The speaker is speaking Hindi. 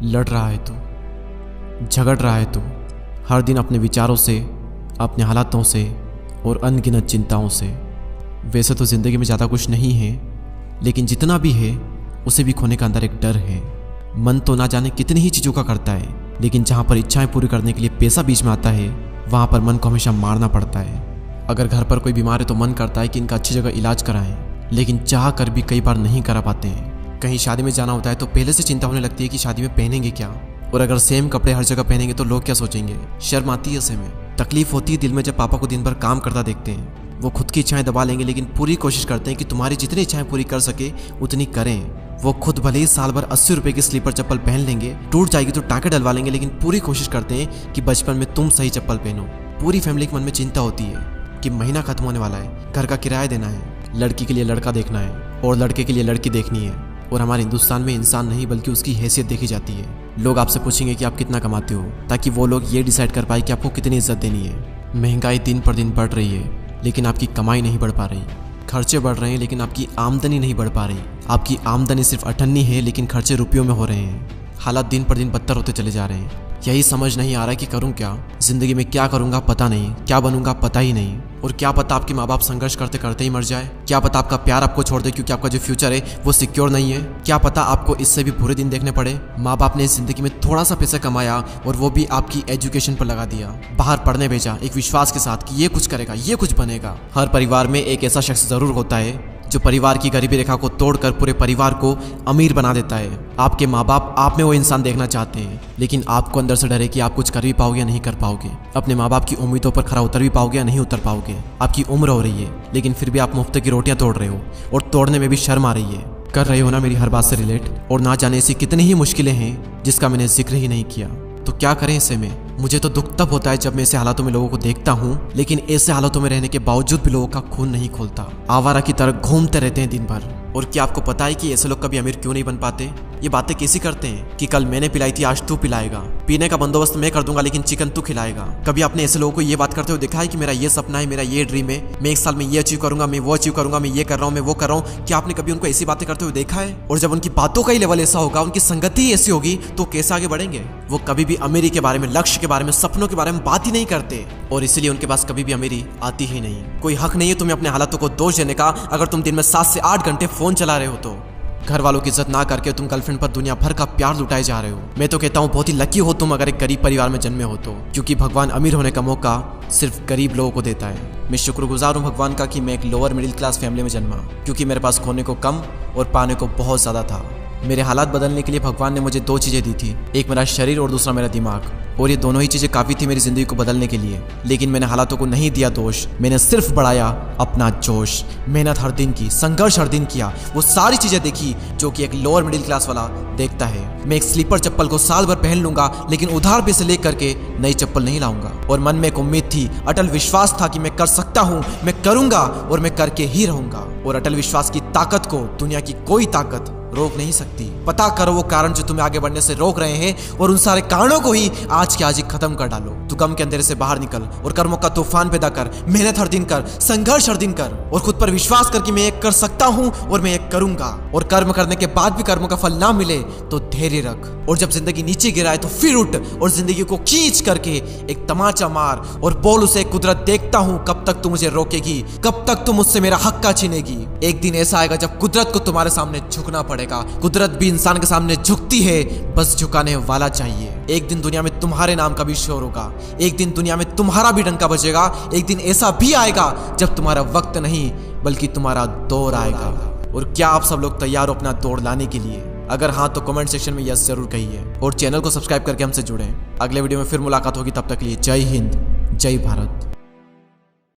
लड़ रहा है तू, झगड़ रहा है तू, हर दिन अपने विचारों से, अपने हालातों से और अनगिनत चिंताओं से। वैसे तो ज़िंदगी में ज़्यादा कुछ नहीं है, लेकिन जितना भी है उसे भी खोने का अंदर एक डर है। मन तो ना जाने कितनी ही चीज़ों का करता है, लेकिन जहाँ पर इच्छाएं पूरी करने के लिए पैसा बीच में आता है, वहाँ पर मन को हमेशा मारना पड़ता है। अगर घर पर कोई बीमार है तो मन करता है कि इनका अच्छी जगह इलाज कराएं, लेकिन चाह कर भी कई बार नहीं करा पाते हैं। कहीं शादी में जाना होता है तो पहले से चिंता होने लगती है कि शादी में पहनेंगे क्या, और अगर सेम कपड़े हर जगह पहनेंगे तो लोग क्या सोचेंगे। शर्म आती है ऐसे में, तकलीफ होती है दिल में जब पापा को दिन भर काम करता देखते हैं। वो खुद की इच्छाएं दबा लेंगे, लेकिन पूरी कोशिश करते हैं कि तुम्हारी जितनी इच्छाएं पूरी कर सके उतनी करें। वो खुद भले ही साल भर 80 रुपए की स्लीपर चप्पल पहन लेंगे, टूट जाएगी तो टाँके डलवा लेंगे, लेकिन पूरी कोशिश करते हैं कि बचपन में तुम सही चप्पल पहनो। पूरी फैमिली के मन में चिंता होती है कि महीना खत्म होने वाला है, घर का किराया देना है, लड़की के लिए लड़का देखना है और लड़के के लिए लड़की देखनी है। और हमारे हिंदुस्तान में इंसान नहीं बल्कि उसकी हैसियत देखी जाती है। लोग आपसे पूछेंगे कि आप कितना कमाते हो, ताकि वो लोग ये डिसाइड कर पाए कि आपको कितनी इज्जत देनी है। महंगाई दिन पर दिन बढ़ रही है, लेकिन आपकी कमाई नहीं बढ़ पा रही। खर्चे बढ़ रहे हैं, लेकिन आपकी आमदनी नहीं बढ़ पा रही। आपकी आमदनी सिर्फ 98 है, लेकिन खर्चे रुपयों में हो रहे हैं। हालात दिन पर दिन बदतर होते चले जा रहे हैं। यही समझ नहीं आ रहा कि करूं क्या, जिंदगी में क्या करूंगा पता नहीं, क्या बनूंगा पता ही नहीं। और क्या पता आपके माँ बाप संघर्ष करते करते ही मर जाए। क्या पता आपका प्यार आपको छोड़ दे, क्योंकि आपका जो फ्यूचर है वो सिक्योर नहीं है। क्या पता आपको इससे भी बुरे दिन देखने पड़े। माँ बाप ने इस जिंदगी में थोड़ा सा पैसा कमाया और वो भी आपकी एजुकेशन पर लगा दिया, बाहर पढ़ने भेजा एक विश्वास के साथ कि ये कुछ करेगा, ये कुछ बनेगा। हर परिवार में एक ऐसा शख्स जरूर होता है जो परिवार की गरीबी रेखा को तोड़कर पूरे परिवार को अमीर बना देता है। आपके माँ बाप आप में वो इंसान देखना चाहते हैं, लेकिन आपको अंदर से डर है कि आप कुछ कर भी पाओगे या नहीं कर पाओगे। अपने माँ बाप की उम्मीदों पर खरा उतर भी पाओगे या नहीं उतर पाओगे। आपकी उम्र हो रही है, लेकिन फिर भी आप मुफ्त की रोटियां तोड़ रहे हो और तोड़ने में भी शर्म आ रही है। कर रहे हो ना मेरी हर बात से रिलेट, और ना जाने ऐसी कितनी ही मुश्किलें हैं जिसका मैंने जिक्र ही नहीं किया। तो क्या करें ऐसे में। मुझे तो दुख तब होता है जब मैं ऐसे हालातों में लोगों को देखता हूँ, लेकिन ऐसे हालातों में रहने के बावजूद भी लोगों का खून नहीं खोलता। आवारा की तरह घूमते रहते हैं दिन भर। और क्या आपको पता है कि ऐसे लोग कभी अमीर क्यों नहीं बन पाते? ये बातें कैसी करते हैं कि कल मैंने पिलाई थी, आज तू पिलाएगा। पीने का बंदोबस्त मैं कर दूंगा, लेकिन चिकन तू खिलाएगा। कभी आपने ऐसे लोगों को ये बात करते हुए देखा है कि मेरा ये सपना है, मेरा ये ड्रीम है, मैं 1 साल में ये अचीव करूंगा, मैं वो अचीव करूंगा, मैं ये कर रहा हूँ, मैं वो कर रहा हूँ? क्या आपने कभी उनको ऐसी बातें करते हुए देखा है? और जब उनकी बातों का ही लेवल ऐसा होगा, उनकी संगति ही ऐसी होगी, तो कैसे आगे बढ़ेंगे? वो कभी भी अमीरी के बारे में, लक्ष्य के बारे में, सपनों के बारे में बात ही नहीं करते, और इसलिए उनके पास कभी भी अमीरी आती ही नहीं। कोई हक नहीं है तुम्हें अपने हालातों को दोष देने का। अगर तुम दिन में 7 से 8 घंटे फोन चला रहे हो तो घर वालों की इज्जत ना करके तुम गर्लफ्रेंड पर दुनिया भर का प्यार लुटाए जा रहे हो। मैं तो कहता हूँ बहुत ही लकी हो तुम अगर एक गरीब परिवार में जन्मे हो तो, क्योंकि भगवान अमीर होने का मौका सिर्फ गरीब लोगों को देता है। मैं शुक्रगुजार हूँ भगवान का कि मैं एक लोअर मिडिल क्लास फैमिली में जन्मा, क्योंकि मेरे पास खोने को कम और पाने को बहुत ज़्यादा था। मेरे हालात बदलने के लिए भगवान ने मुझे 2 चीज़ें दी थी, एक मेरा शरीर और दूसरा मेरा दिमाग। और ये दोनों ही चीज़ें काफ़ी थी मेरी ज़िंदगी को बदलने के लिए। लेकिन मैंने हालातों को नहीं दिया दोष, मैंने सिर्फ बढ़ाया अपना जोश। मेहनत हर दिन की, संघर्ष हर दिन किया, वो सारी चीज़ें देखी जो कि एक लोअर मिडिल क्लास वाला देखता है। मैं एक स्लीपर चप्पल को साल भर पहन लूंगा, लेकिन उधार पैसे ले करके नई चप्पल नहीं लाऊंगा। और मन में एक उम्मीद थी, अटल विश्वास था कि मैं कर सकता हूँ, मैं करूंगा और मैं करके ही रहूंगा। और अटल विश्वास की ताकत को दुनिया की कोई ताकत रोक नहीं सकती। पता करो वो कारण जो तुम्हें आगे बढ़ने से रोक रहे हैं, और उन सारे कारणों को ही आज के आज ही खत्म कर डालो। तू गम के अंधेरे से बाहर निकल और कर्मों का तूफान पैदा कर। मेहनत हर दिन कर, संघर्ष हर दिन कर, और खुद पर विश्वास कर कि मैं एक कर सकता हूँ और मैं एक करूंगा। और कर्म करने के बाद भी कर्मों का फल ना मिले तो धैर्य रख, और जब जिंदगी नीचे गिराए तो फिर उठ और जिंदगी को खींच करके एक तमाचा मार और बोल उसे, कुदरत देखता हूँ कब तक तू मुझे रोकेगी, कब तक तू मुझसे मेरा हक का छीनेगी। एक दिन ऐसा आएगा जब कुदरत को तुम्हारे सामने झुकना पड़ेगा। कुदरत भी इंसान के सामने झुकती है, बस झुकाने वाला चाहिए। एक दिन दुनिया में तुम्हारे नाम का भी शोर होगा, एक दिन दुनिया में तुम्हारा भी डंका बजेगा। एक दिन ऐसा भी आएगा जब तुम्हारा वक्त नहीं बल्कि तुम्हारा दौर आएगा। और क्या आप सब लोग तैयार हो अपना दौर लाने के लिए? अगर हाँ तो कमेंट सेक्शन में यस जरूर कहिए, और चैनल को सब्सक्राइब करके हमसे जुड़ें। अगले वीडियो में फिर मुलाकात होगी, तब तक के लिए जय हिंद, जय भारत।